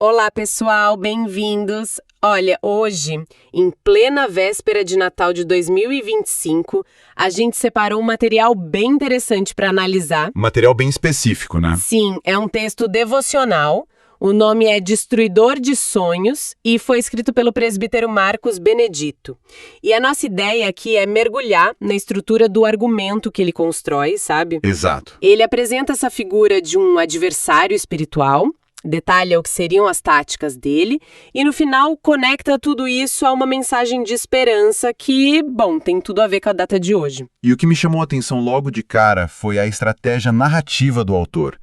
Olá, pessoal, bem-vindos. Olha, hoje, em plena véspera de Natal de 2025, a gente separou um material bem interessante para analisar. Material bem específico, né? Sim, é um texto devocional. O nome é Destruidor de Sonhos e foi escrito pelo presbítero Marcos Benedito. E a nossa ideia aqui é mergulhar na estrutura do argumento que ele constrói, sabe? Exato. Ele apresenta essa figura de um adversário espiritual, detalha o que seriam as táticas dele e, no final, conecta tudo isso a uma mensagem de esperança que, bom, tem tudo a ver com a data de hoje. E o que me chamou a atenção logo de cara foi a estratégia narrativa do autor.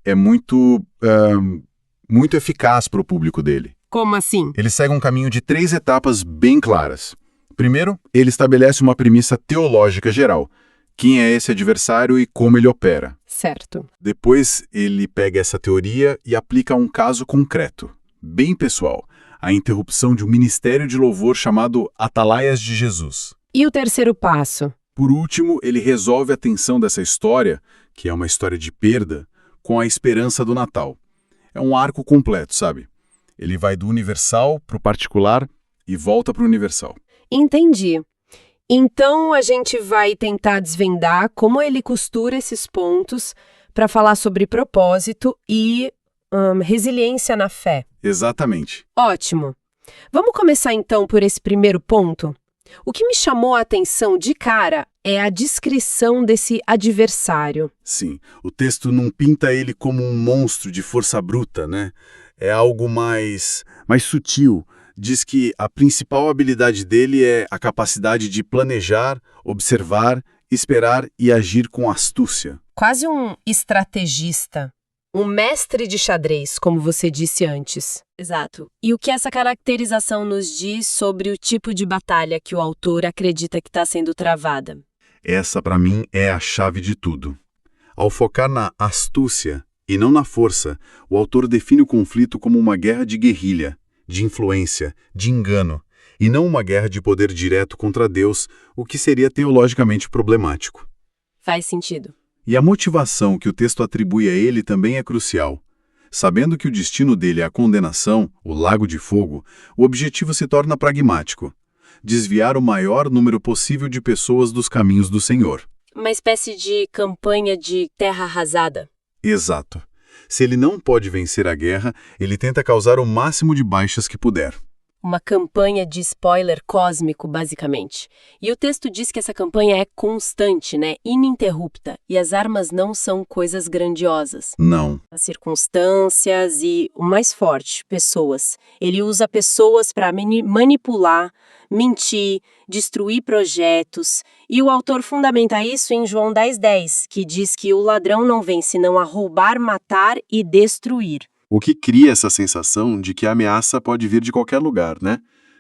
É muito eficaz para o público dele. Como assim? Ele segue um caminho de 3 etapas bem claras. Primeiro, ele estabelece uma premissa teológica geral. Quem é esse adversário e como ele opera. Certo. Depois, ele pega essa teoria e aplica a um caso concreto, bem pessoal, a interrupção de um ministério de louvor chamado Atalaias de Jesus. E o terceiro passo? Por último, ele resolve a tensão dessa história, que é uma história de perda, com a esperança do Natal. É um arco completo, sabe? Ele vai do universal para o particular e volta para o universal. Entendi. Então, a gente vai tentar desvendar como ele costura esses pontos para falar sobre propósito e resiliência na fé. Exatamente. Ótimo. Vamos começar então por esse primeiro ponto? O que me chamou a atenção de cara é a descrição desse adversário. Sim, o texto não pinta ele como um monstro de força bruta, né? É algo mais sutil. Diz que a principal habilidade dele é a capacidade de planejar, observar, esperar e agir com astúcia. Quase um estrategista. Um mestre de xadrez, como você disse antes. Exato. E o que essa caracterização nos diz sobre o tipo de batalha que o autor acredita que está sendo travada? Essa, para mim, é a chave de tudo. Ao focar na astúcia e não na força, o autor define o conflito como uma guerra de guerrilha, de influência, de engano, e não uma guerra de poder direto contra Deus, o que seria teologicamente problemático. Faz sentido. E a motivação que o texto atribui a ele também é crucial. Sabendo que o destino dele é a condenação, o lago de fogo, o objetivo se torna pragmático: desviar o maior número possível de pessoas dos caminhos do Senhor. Uma espécie de campanha de terra arrasada. Exato. Se ele não pode vencer a guerra, ele tenta causar o máximo de baixas que puder. Uma campanha de spoiler cósmico, basicamente. E o texto diz que essa campanha é constante, né? Ininterrupta. E as armas não são coisas grandiosas. Não. As circunstâncias e, o mais forte, pessoas. Ele usa pessoas para manipular, mentir, destruir projetos. E o autor fundamenta isso em João 10:10, que diz que o ladrão não vem senão a roubar, matar e destruir. O que cria essa sensação de que a ameaça pode vir de qualquer lugar, né?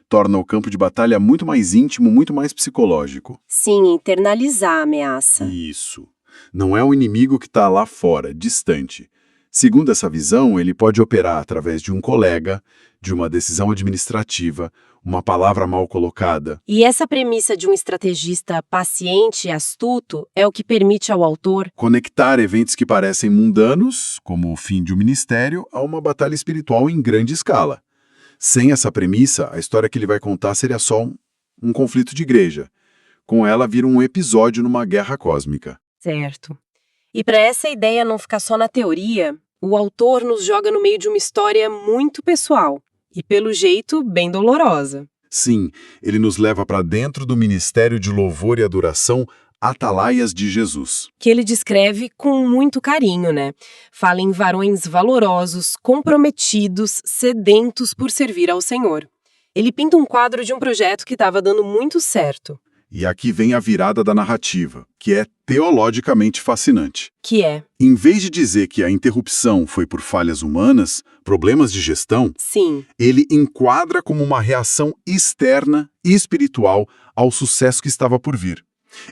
Torna o campo de batalha muito mais íntimo, muito mais psicológico. Sim, internalizar a ameaça. Isso. Não é um inimigo que está lá fora, distante. Segundo essa visão, ele pode operar através de um colega, de uma decisão administrativa, uma palavra mal colocada. E essa premissa de um estrategista paciente e astuto é o que permite ao autor Conectar eventos que parecem mundanos, como o fim de um ministério, a uma batalha espiritual em grande escala. Sem essa premissa, a história que ele vai contar seria só um conflito de igreja. Com ela, vira um episódio numa guerra cósmica. certo. E para essa ideia não ficar só na teoria, o autor nos joga no meio de uma história muito pessoal e, pelo jeito, bem dolorosa. Sim, ele nos leva para dentro do ministério de louvor e adoração Atalaias de Jesus. Que ele descreve com muito carinho, né? Fala em varões valorosos, comprometidos, sedentos por servir ao Senhor. Ele pinta um quadro de um projeto que estava dando muito certo, E aqui vem a virada da narrativa, que é teologicamente fascinante. que é, Em vez de dizer que a interrupção foi por falhas humanas, problemas de gestão, sim, ele enquadra como uma reação externa e espiritual ao sucesso que estava por vir.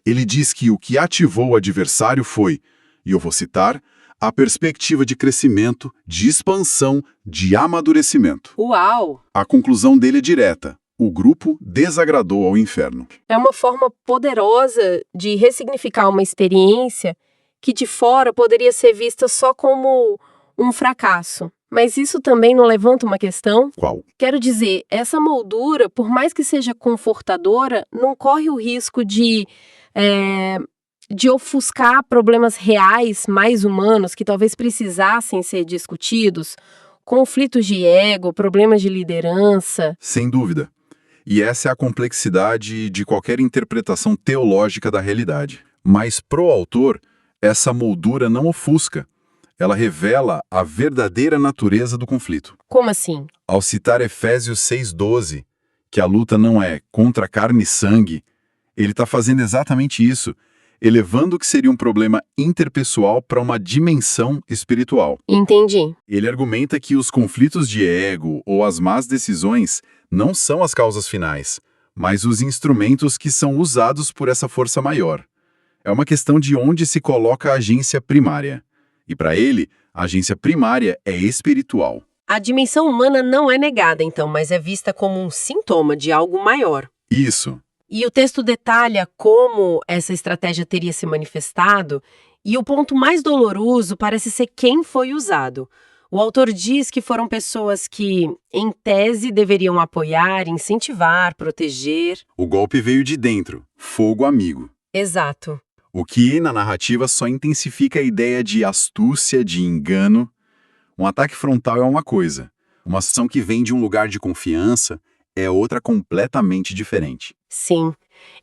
Ele diz que o que ativou o adversário foi, e eu vou citar, a perspectiva de crescimento, de expansão, de amadurecimento. uau! A conclusão dele é direta. O grupo desagradou ao inferno. É uma forma poderosa de ressignificar uma experiência que de fora poderia ser vista só como um fracasso. Mas isso também não levanta uma questão? Qual? Quero dizer, essa moldura, por mais que seja confortadora, não corre o risco de ofuscar problemas reais, mais humanos, que talvez precisassem ser discutidos, conflitos de ego, problemas de liderança. Sem dúvida. E essa é a complexidade de qualquer interpretação teológica da realidade. Mas pro autor, essa moldura não ofusca. Ela revela a verdadeira natureza do conflito. Como assim? Ao citar Efésios 6,12, que a luta não é contra carne e sangue, ele está fazendo exatamente isso, elevando o que seria um problema interpessoal para uma dimensão espiritual. Entendi. Ele argumenta que os conflitos de ego ou as más decisões não são as causas finais, mas os instrumentos que são usados por essa força maior. É uma questão de onde se coloca a agência primária. E para ele, a agência primária é espiritual. A dimensão humana não é negada, então, mas é vista como um sintoma de algo maior. Isso. E o texto detalha como essa estratégia teria se manifestado, e o ponto mais doloroso parece ser quem foi usado. O autor diz que foram pessoas que, em tese, deveriam apoiar, incentivar, proteger. O golpe veio de dentro, fogo amigo. Exato. O que, na narrativa, só intensifica a ideia de astúcia, de engano. Um ataque frontal é uma coisa. Uma ação que vem de um lugar de confiança é outra completamente diferente. Sim.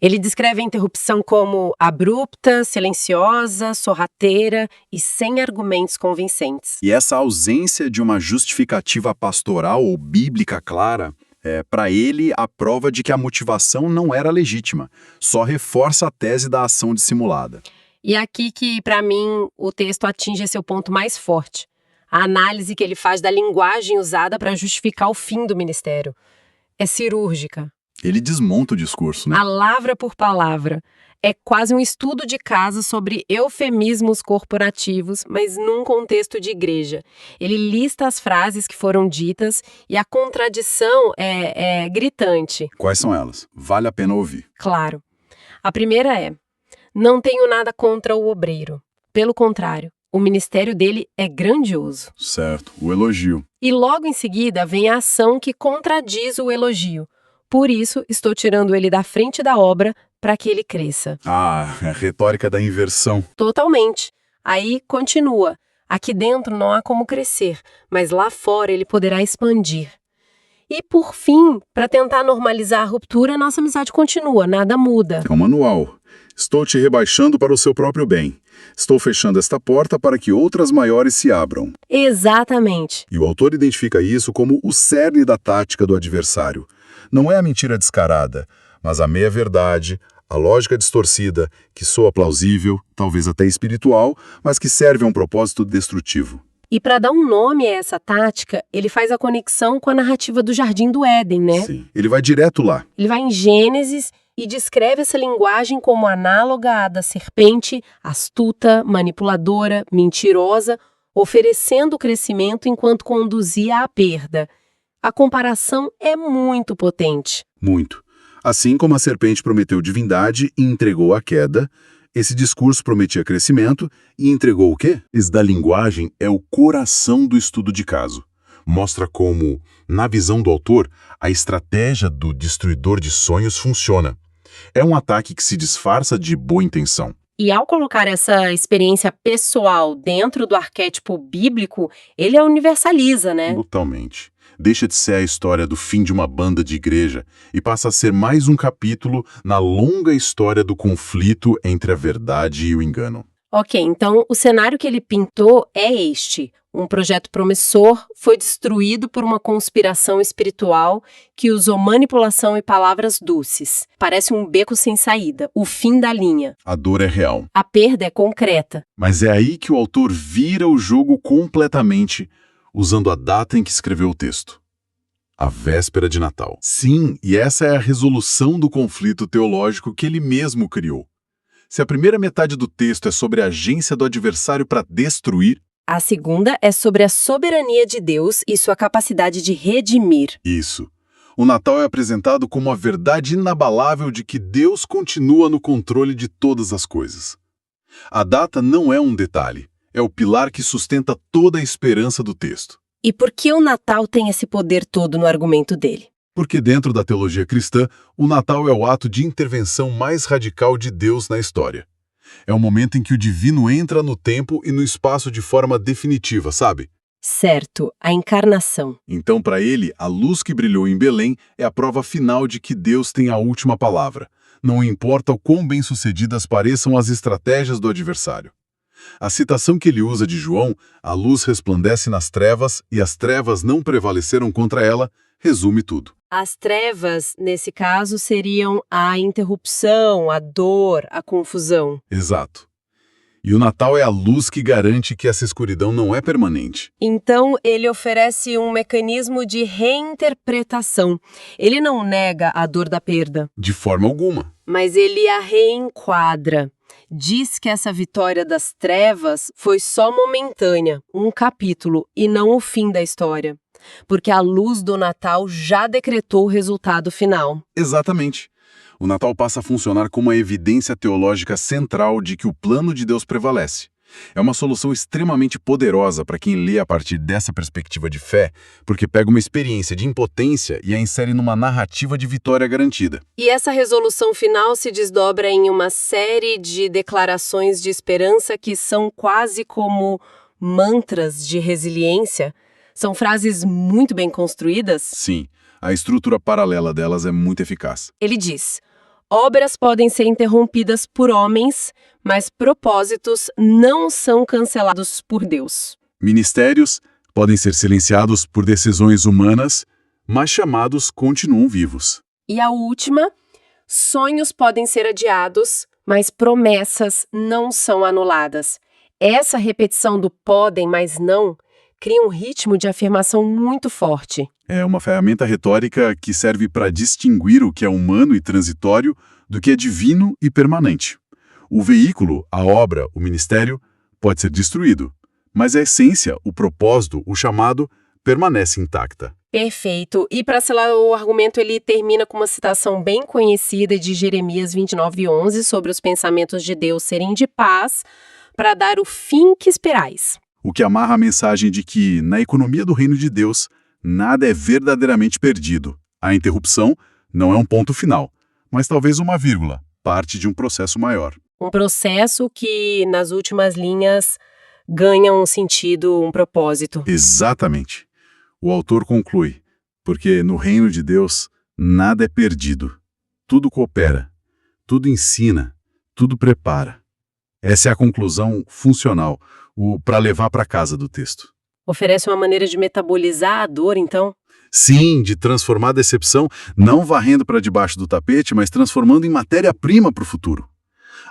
Ele descreve a interrupção como abrupta, silenciosa, sorrateira e sem argumentos convincentes. E essa ausência de uma justificativa pastoral ou bíblica clara é, para ele, a prova de que a motivação não era legítima, só reforça a tese da ação dissimulada. E é aqui que, para mim, o texto atinge seu ponto mais forte. A análise que ele faz da linguagem usada para justificar o fim do ministério. É cirúrgica. Ele desmonta o discurso, né? Palavra por palavra. É quase um estudo de caso sobre eufemismos corporativos, mas num contexto de igreja. Ele lista as frases que foram ditas e a contradição é gritante. Quais são elas? Vale a pena ouvir. Claro. A primeira é: não tenho nada contra o obreiro. Pelo contrário, o ministério dele é grandioso. Certo, o elogio. E logo em seguida vem a ação que contradiz o elogio. Por isso, estou tirando ele da frente da obra para que ele cresça. Ah, é a retórica da inversão. Totalmente. Aí continua. Aqui dentro não há como crescer, mas lá fora ele poderá expandir. E por fim, para tentar normalizar a ruptura, nossa amizade continua, nada muda. É um manual. Estou te rebaixando para o seu próprio bem. Estou fechando esta porta para que outras maiores se abram. Exatamente. E o autor identifica isso como o cerne da tática do adversário. Não é a mentira descarada, mas a meia-verdade, a lógica distorcida, que soa plausível, talvez até espiritual, mas que serve a um propósito destrutivo. E para dar um nome a essa tática, ele faz a conexão com a narrativa do Jardim do Éden, né? Sim, ele vai direto lá. Ele vai em Gênesis e descreve essa linguagem como análoga à da serpente, astuta, manipuladora, mentirosa, oferecendo crescimento enquanto conduzia à perda. A comparação é muito potente. Muito. Assim como a serpente prometeu divindade e entregou a queda, esse discurso prometia crescimento e entregou o quê? Esse da linguagem é o coração do estudo de caso. Mostra como, na visão do autor, a estratégia do destruidor de sonhos funciona. É um ataque que se disfarça de boa intenção. E ao colocar essa experiência pessoal dentro do arquétipo bíblico, ele a universaliza, né? Totalmente. Deixa de ser a história do fim de uma banda de igreja e passa a ser mais um capítulo na longa história do conflito entre a verdade e o engano. Ok, então o cenário que ele pintou é este. Um projeto promissor foi destruído por uma conspiração espiritual que usou manipulação e palavras doces. Parece um beco sem saída, o fim da linha. A dor é real. A perda é concreta. Mas é aí que o autor vira o jogo completamente, usando a data em que escreveu o texto. A véspera de Natal. Sim, e essa é a resolução do conflito teológico que ele mesmo criou. Se a primeira metade do texto é sobre a agência do adversário para destruir, a segunda é sobre a soberania de Deus e sua capacidade de redimir. Isso. O Natal é apresentado como a verdade inabalável de que Deus continua no controle de todas as coisas. A data não é um detalhe, é o pilar que sustenta toda a esperança do texto. E por que o Natal tem esse poder todo no argumento dele? Porque dentro da teologia cristã, o Natal é o ato de intervenção mais radical de Deus na história. É o momento em que o divino entra no tempo e no espaço de forma definitiva, sabe? Certo, a encarnação. Então, para ele, a luz que brilhou em Belém é a prova final de que Deus tem a última palavra. Não importa o quão bem-sucedidas pareçam as estratégias do adversário. A citação que ele usa de João, a luz resplandece nas trevas e as trevas não prevaleceram contra ela, resume tudo. As trevas, nesse caso, seriam a interrupção, a dor, a confusão. Exato. E o Natal é a luz que garante que essa escuridão não é permanente. Então, ele oferece um mecanismo de reinterpretação. Ele não nega a dor da perda, De forma alguma. mas ele a reenquadra. Diz que essa vitória das trevas foi só momentânea, um capítulo, e não o fim da história. Porque a luz do Natal já decretou o resultado final. Exatamente. O Natal passa a funcionar como uma evidência teológica central de que o plano de Deus prevalece. É uma solução extremamente poderosa para quem lê a partir dessa perspectiva de fé, porque pega uma experiência de impotência e a insere numa narrativa de vitória garantida. E essa resolução final se desdobra em uma série de declarações de esperança que são quase como mantras de resiliência. São frases muito bem construídas. Sim, a estrutura paralela delas é muito eficaz. Ele diz: obras podem ser interrompidas por homens, mas propósitos não são cancelados por Deus. Ministérios podem ser silenciados por decisões humanas, mas chamados continuam vivos. E a última: sonhos podem ser adiados, mas promessas não são anuladas. Essa repetição do podem, mas não, cria um ritmo de afirmação muito forte. É uma ferramenta retórica que serve para distinguir o que é humano e transitório do que é divino e permanente. O veículo, a obra, o ministério, pode ser destruído, mas a essência, o propósito, o chamado, permanece intacta. Perfeito. E para selar o argumento, ele termina com uma citação bem conhecida de Jeremias 29:11 sobre os pensamentos de Deus serem de paz para dar o fim que esperais. O que amarra a mensagem de que, na economia do reino de Deus, nada é verdadeiramente perdido. A interrupção não é um ponto final, mas talvez uma vírgula, parte de um processo maior. Um processo que, nas últimas linhas, ganha um sentido, um propósito. Exatamente. O autor conclui, porque no reino de Deus, nada é perdido. Tudo coopera, tudo ensina, tudo prepara. Essa é a conclusão funcional, o para levar para casa do texto. Oferece uma maneira de metabolizar a dor, então? Sim, de transformar a decepção, não varrendo para debaixo do tapete, mas transformando em matéria-prima para o futuro.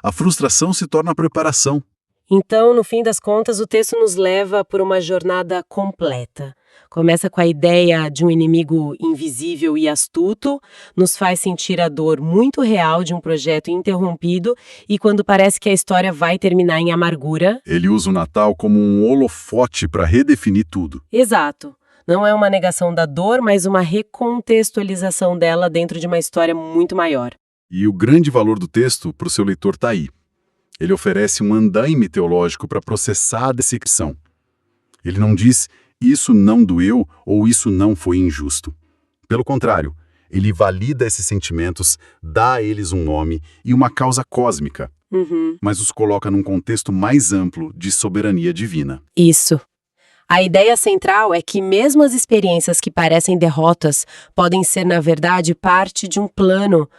A frustração se torna a preparação. Então, no fim das contas, o texto nos leva por uma jornada completa. Começa com a ideia de um inimigo invisível e astuto, nos faz sentir a dor muito real de um projeto interrompido e quando parece que a história vai terminar em amargura. Ele usa o Natal como um holofote para redefinir tudo. Exato. Não é uma negação da dor, mas uma recontextualização dela dentro de uma história muito maior. E o grande valor do texto para o seu leitor está aí. Ele oferece um andaime teológico para processar a decepção. Ele não diz isso não doeu ou isso não foi injusto. Pelo contrário, ele valida esses sentimentos, dá a eles um nome e uma causa cósmica, mas os coloca num contexto mais amplo de soberania divina. Isso. A ideia central é que mesmo as experiências que parecem derrotas podem ser, na verdade, parte de um plano,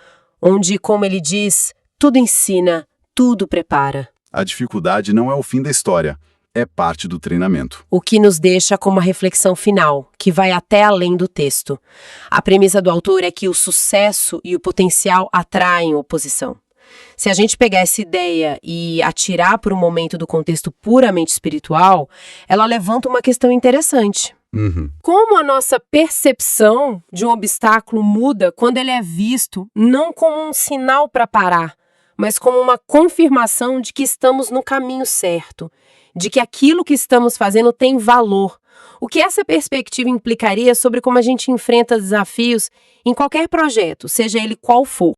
onde, como ele diz, tudo ensina, tudo prepara. A dificuldade não é o fim da história, é parte do treinamento. O que nos deixa com uma reflexão final, que vai até além do texto. A premissa do autor é que o sucesso e o potencial atraem oposição. Se a gente pegar essa ideia e atirar por um momento do contexto puramente espiritual, ela levanta uma questão interessante. Como a nossa percepção de um obstáculo muda quando ele é visto não como um sinal para parar, mas como uma confirmação de que estamos no caminho certo, de que aquilo que estamos fazendo tem valor. O que essa perspectiva implicaria sobre como a gente enfrenta desafios em qualquer projeto, seja ele qual for.